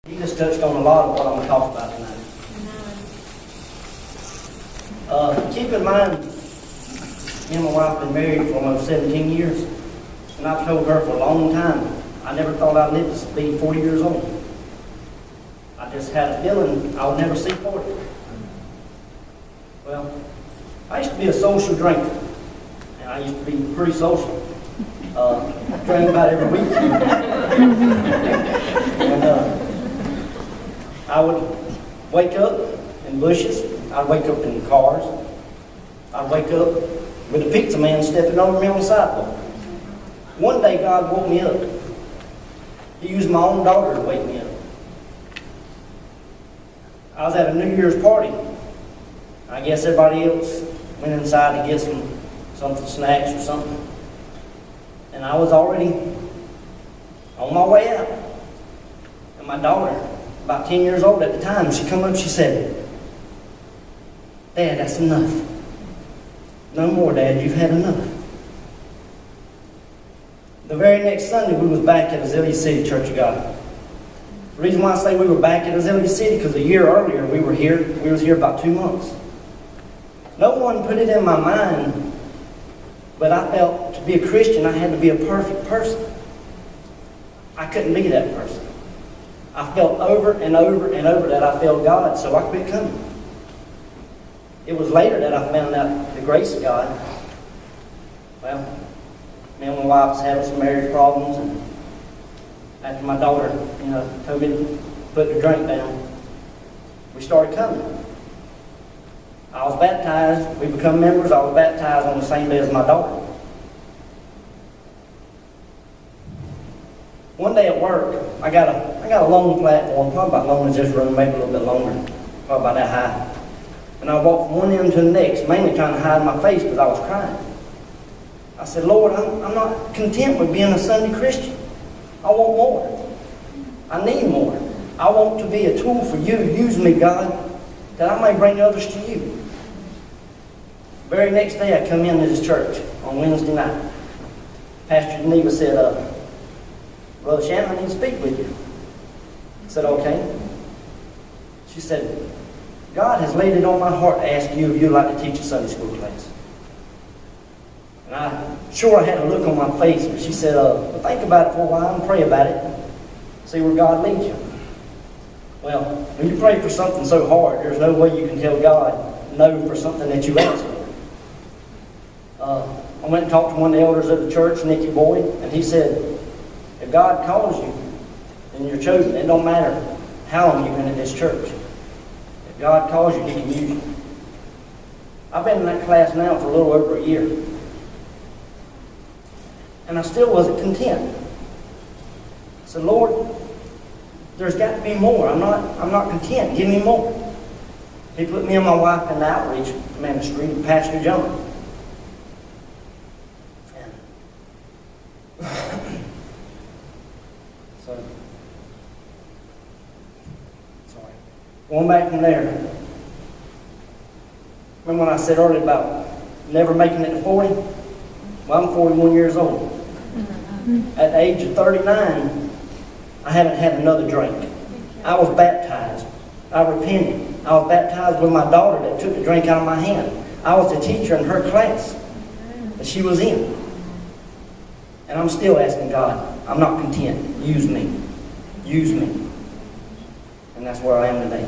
He just touched on a lot of what I'm going to talk about tonight. Keep in mind, me and my wife have been married for almost 17 years, and I've told her for a long time, I never thought I'd live to be 40 years old. I just had a feeling I would never see 40. Well, I used to be a social drinker, and I used to be pretty social. Drank about every week. And I would wake up in bushes. I'd wake up in cars. I'd wake up with a pizza man stepping over me on the sidewalk. One day God woke me up. He used my own daughter to wake me up. I was at a New Year's party. I guess everybody else went inside to get something, snacks or something. And I was already on my way out. And my daughter, about 10 years old at the time, she come up, she said, "Dad, that's enough. No more, Dad, you've had enough." The very next Sunday, we was back at Azalea City Church of God. The reason why I say we were back at Azalea City, because a year earlier we was here about 2 months. No one put it in my mind, but I felt to be a Christian, I had to be a perfect person. I couldn't be that person. I felt over and over and over that I failed God, so I quit coming. It was later that I found out the grace of God. Well, me and my wife was having some marriage problems, and after my daughter, told me to put the drink down, we started coming. I was baptized. We become members. I was baptized on the same day as my daughter. One day at work, I got a long platform, probably about long as this room, maybe a little bit longer, probably about that high. And I walked from one end to the next, mainly trying to hide my face because I was crying. I said, "Lord, I'm not content with being a Sunday Christian. I want more. I need more. I want to be a tool for you. Use me, God, that I may bring others to you." The very next day I come into this church on Wednesday night. Pastor Geneva said, "Brother Shannon, I need to speak with you." I said, "Okay." She said, "God has laid it on my heart to ask you if you'd like to teach a Sunday school class." And I had a look on my face, but she said, "Well, think about it for a while and pray about it. See where God leads you." Well, when you pray for something so hard, there's no way you can tell God no for something that you asked for. I went and talked to one of the elders of the church, Nicky Boyd, and he said, "If God calls you, then you're chosen. It don't matter how long you've been in this church. If God calls you, He can use you." I've been in that class now for a little over a year. And I still wasn't content. I said, "Lord, there's got to be more. I'm not content. Give me more." He put me and my wife in the outreach ministry with Pastor John. Going back from there, remember when I said earlier about never making it to 40? Well, I'm 41 years old. At the age of 39, I haven't had another drink. I was baptized. I repented. I was baptized with my daughter that took the drink out of my hand. I was the teacher in her class that she was in. And I'm still asking God, I'm not content. Use me. Use me. And that's where I am today.